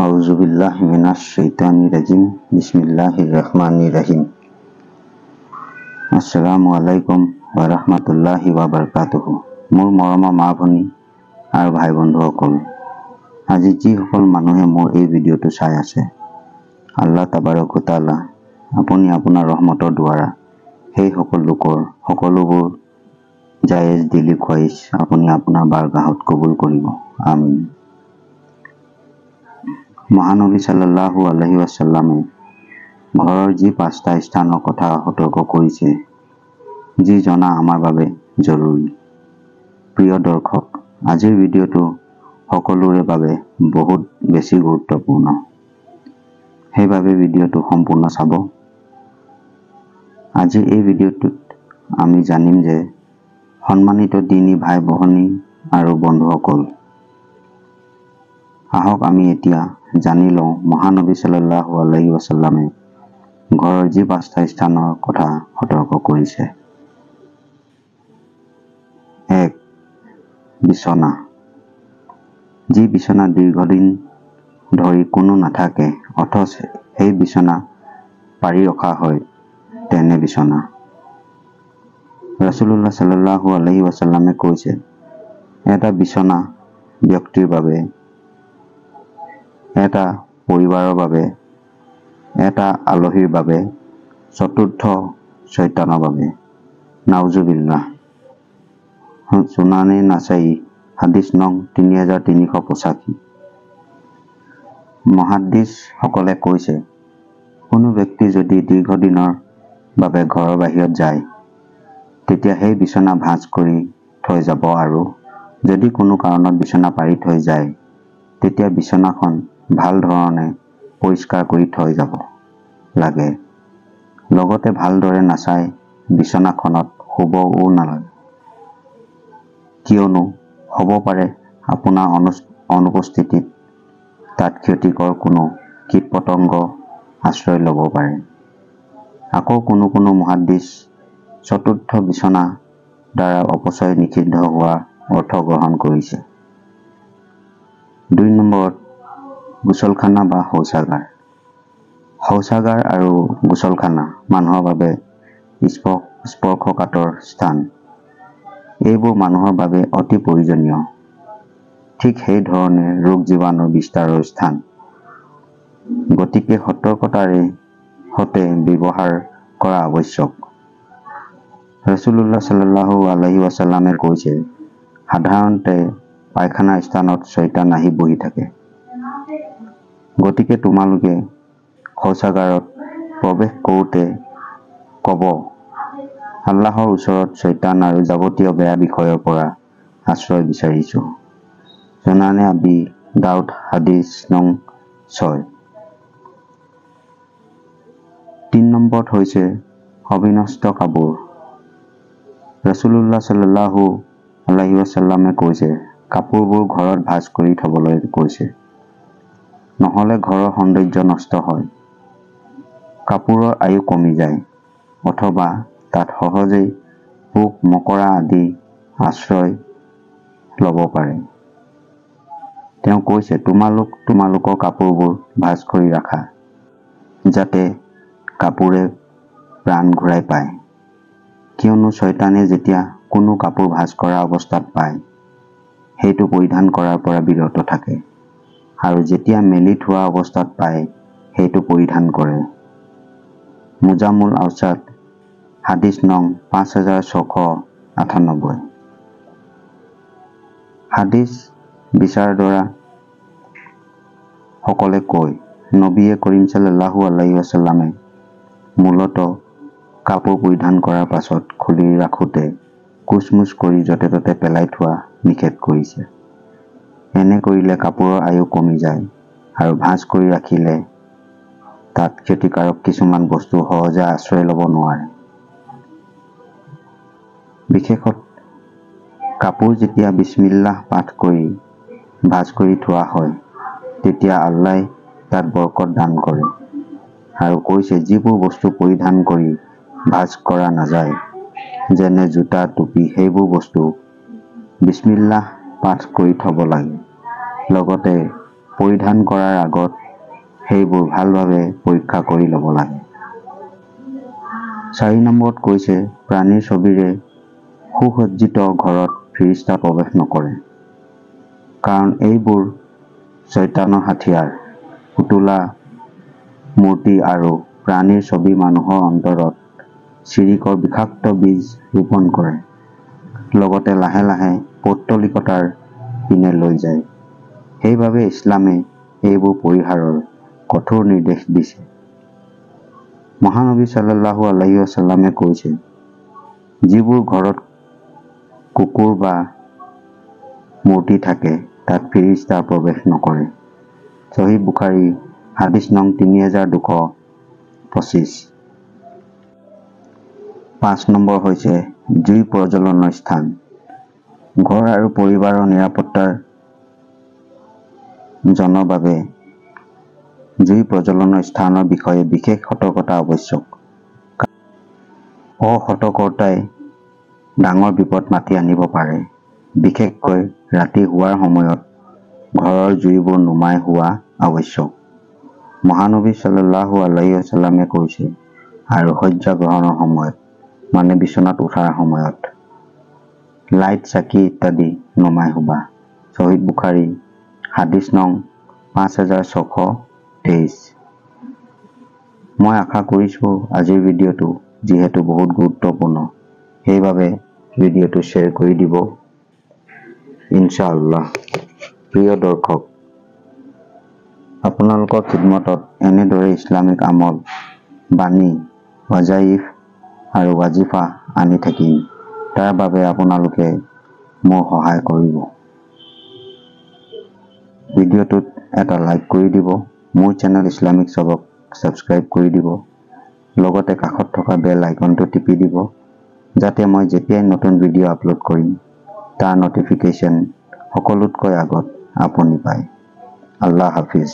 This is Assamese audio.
আউযুবিল্লাহি মিনাশ শাইতানিৰ ৰাজিম। বিসমিল্লাহিৰ ৰহমানিৰ ৰহিম। আসসালামু আলাইকুম ওয়া ৰাহমাতুল্লাহি ওয়া বাৰাকাতুহু। মোৰ মৰমৰ মা ভনী আৰু ভাই বন্ধুসকল, আজি যিসকল মানুহে মোৰ এই ভিডিঅ'টো চাই আছে, আল্লাহ তাবাৰক ও তাআলা আপুনি আপোনাৰ ৰহমতৰ দ্বাৰা সেই সকলো লোকৰ সকলোবোৰ জায়েজ দিলি খোৱাইছ আপুনি আপোনাৰ বাৰগাহত কবুল কৰিব। আমিন। মহানবী সাল্লাল্লাহু আলাইহি ওয়াসাল্লামে ঘৰৰ যি 5টা স্থানৰ কথা সতৰ্ক কৰিছে, যি জনা আমাৰ বাবে জৰুৰী। প্ৰিয় দৰ্শক, আজিৰ ভিডিঅ'টো সকলোৰে বাবে বহুত বেছি গুৰুত্বপূৰ্ণ, সেইবাবে ভিডিঅ'টো সম্পূৰ্ণ চাব। আজিৰ এই ভিডিঅ'টোত আমি জানিম যে সন্মানিত দিনী ভাই ভনী আৰু বন্ধুসকল, আহক আমি এতিয়া জানি লওঁ মহানবী সাল্লাল্লাহু আলাইহি ওয়াসাল্লামে ঘৰৰ যি 5টা স্থানৰ কথা সতৰ্ক কৰিছে। 1. বিছনা। যি বিছনা দীৰ্ঘদিন ধৰি কোনো নাথাকে অথচ সেই বিছনা পাৰি ৰখা হয়, তেনে বিছনা। ৰাসূলুল্লাহ সাল্লাল্লাহু আলাইহি ওয়াসাল্লামে কৈছে, এটা বিছনা ব্যক্তিৰ বাবে, এটা পৰিবাৰৰ বাবে, এটা আলহীৰ বাবে, চতুৰ্থ শয়তানৰ বাবে। নাউজুবিল্লাহ। সুনানে নাসাই, হাদিস নং 3385। মুহাদ্দিছ সকলে কৈছে, কোনো ব্যক্তি যদি দীৰ্ঘদিনৰ বাবে ঘৰৰ বাহিৰত যায়, তেতিয়া সেই বিছনা ভাঁজ কৰি থৈ যাব, আৰু যদি কোনো কাৰণত বিছনা পাৰি থৈ যায়, তেতিয়া বিছনাখন ভাল ধৰণে পৰিষ্কাৰ কৰি থৈ যাব লাগে। লগতে ভালদৰে নাচাই বিছনাখনত শুবও নালাগে, কিয়নো হ'ব পাৰে আপোনাৰ অনুপস্থিতিত তাত ক্ষতিকৰ কোনো কীট পতংগ আশ্ৰয় ল'ব পাৰে। আকৌ কোনো মুহাদ্দিছ চতুৰ্থ বিছনা দ্বাৰা অপচয় নিষিদ্ধ হোৱাৰ অৰ্থ গ্ৰহণ কৰিছে। 2 নম্বৰত গোসলখানা বা শৌচাগাৰ। শৌচাগাৰ আৰু গোসলখানা মানুহৰ বাবে স্পৰ্শকাতৰ স্থান। এইবোৰ মানুহৰ বাবে অতি প্ৰয়োজনীয়। ঠিক সেই ধৰণে ৰোগ জীৱাণু বিস্তাৰৰ স্থান। গতিকে সতৰ্কতাৰে সতে ব্যৱহাৰ কৰা আৱশ্যক। ৰাসূলুল্লাহ সাল্লাল্লাহু আলাইহি ওয়াসাল্লামে কৈছে, সাধাৰণতে পায়খানাৰ স্থানত শয়তান আহি বহি থাকে। গতিকে তোমালোকে শৌচাগাৰত প্ৰৱেশ কৰোঁতে ক'ব, আল্লাহৰ ওচৰত শয়তান আৰু যাৱতীয় বেয়া বিষয়ৰ পৰা আশ্ৰয় বিচাৰিছো। সুনানে আবি দাউদ, হাদিস নং 6। 3 নম্বৰত হৈছে অবিনষ্ট কাপোৰ। ৰাসূলুল্লাহ সাল্লাল্লাহু আলাইহি ওয়াসাল্লামে কৈছে, কাপোৰবোৰ ঘৰত ভাঁজ কৰি থবলৈ কৈছে, নহ'লে ঘৰৰ সৌন্দৰ্য নষ্ট হয়, কাপোৰৰ আয়ু কমি যায়, অথবা তাত সহজেই পোক মকৰা আদি আশ্ৰয় ল'ব পাৰে। তেওঁ কৈছে, তোমালোকৰ কাপোৰবোৰ ভাঁজ কৰি ৰাখা, যাতে কাপোৰে প্ৰাণ ঘূৰাই পায়, কিয়নো শয়তানে যেতিয়া কোনো কাপোৰ ভাঁজ কৰা অৱস্থাত পায়, সেইটো পৰিধান কৰাৰ পৰা বিৰত থাকে, আৰু যেতিয়া মেলি থোৱা অৱস্থাত পায়, সেইটো পৰিধান কৰে। মুজামুল আওছাত, হাদিস নং 5698। হাদিস বিচাৰদৰা সকলে কয়, নবীয়ে কৰিম সাল্লাল্লাহু আলাইহি ওয়াসাল্লামে মূলতঃ কাপোৰ পৰিধান কৰাৰ পাছত খুলি ৰাখোতে কুচমুচ কৰি য'তে ত'তে পেলাই থোৱা নিষেধ কৰিছে। এনে কৰিলে কাপোৰৰ আয়ু কমি যায়, আৰু ভাঁজ কৰি ৰাখিলে তাত ক্ষতিকাৰক কিছুমান বস্তু সহজে আশ্ৰয় ল'ব নোৱাৰে। বিশেষত কাপোৰ যেতিয়া বিছমিল্লাহ পাঠ কৰি ভাঁজ কৰি থোৱা হয়, তেতিয়া আল্লাহে তাত বৰকত দান কৰে, আৰু কৈছে যিবোৰ বস্তু পৰিধান কৰি ভাঁজ কৰা নাযায়, যেনে জোতা, টুপি, সেইবোৰ বস্তু বিছমিল্লাহ পাঠ কৰি থব লাগে। লগতে পৰিধান কৰাৰ আগত সেইবোৰ ভালভাৱে পৰীক্ষা কৰি ল'ব লাগে। 4 নম্বৰত কৈছে, প্ৰাণীৰ ছবিৰে সুসজ্জিত ঘৰত ফিৰিষ্তা প্ৰৱেশ নকৰে, কাৰণ এইবোৰ শয়তানৰ হাথিয়াৰ। পুতলা, মূৰ্তি আৰু প্ৰাণীৰ ছবি মানুহৰ অন্তৰত চিৰিকৰ বিষাক্ত বীজ ৰোপণ কৰে, লগতে লাহে লাহে পৌত্তলিকতাৰ পিনে লৈ যায়। সেইবাবে ইছলামে এইবোৰ পৰিহাৰৰ কঠোৰ নিৰ্দেশ দিছে। মহানবী সাল্লাল্লাহু আলাইহি ওয়াসাল্লামে কৈছে, যিবোৰ ঘৰত কুকুৰ বা মূৰ্তি থাকে তাত ফিৰিষ্তা প্ৰৱেশ নকৰে। সহিহ বুখাৰী হাদিছ নং 3225। 5 নম্বৰ হৈছে জুই প্ৰজ্বলনৰ স্থান। ঘৰ আৰু পৰিবাৰৰ নিৰাপত্তাৰ জনৰ বাবে জুই প্ৰজ্বলনৰ স্থানৰ বিষয়ে বিশেষ সতৰ্কতা আৱশ্যক। অসতৰ্কতাই ডাঙৰ বিপদ মাতি আনিব পাৰে। বিশেষকৈ ৰাতি শোৱাৰ সময়ত ঘৰৰ জুইবোৰ নুমাই হোৱা আৱশ্যক। মহানবী সাল্লাল্লাহু আলাইহি ওয়াসাল্লামে কৈছে, আৰু শয্যা গ্ৰহণৰ সময়ত মানে বিচনাত উঠাৰ সময়ত লাইট, চাকি ইত্যাদি নুমাই শুবা। সহিহ বুখাৰী হাদিছ নং 5623। মই আশা কৰিছোঁ আজিৰ ভিডিঅ'টো যিহেতু বহুত গুৰুত্বপূৰ্ণ, সেইবাবে ভিডিঅ'টো শ্বেয়াৰ কৰি দিব ইনশাআল্লাহ। প্ৰিয় দৰ্শক, আপোনালোকৰ খিদমতত এনেদৰে ইছলামিক আমল, বাণী, ৱাজাইফ আৰু ৱাজিফা আনি থাকিম। তাৰ বাবে আপোনালোকে মোক সহায় কৰিব। ভিডিঅ'টোত এটা লাইক কৰি দিব, মোৰ চেনেল ইছলামিক সবক ছাবস্ক্ৰাইব কৰি দিব, লগতে কাষত থকা বেল আইকনটো টিপি দিব, যাতে মই যেতিয়াই নতুন ভিডিঅ' আপলোড কৰিম তাৰ নটিফিকেশ্যন সকলোতকৈ আগত আপুনি পায়। আল্লাহ হাফিজ।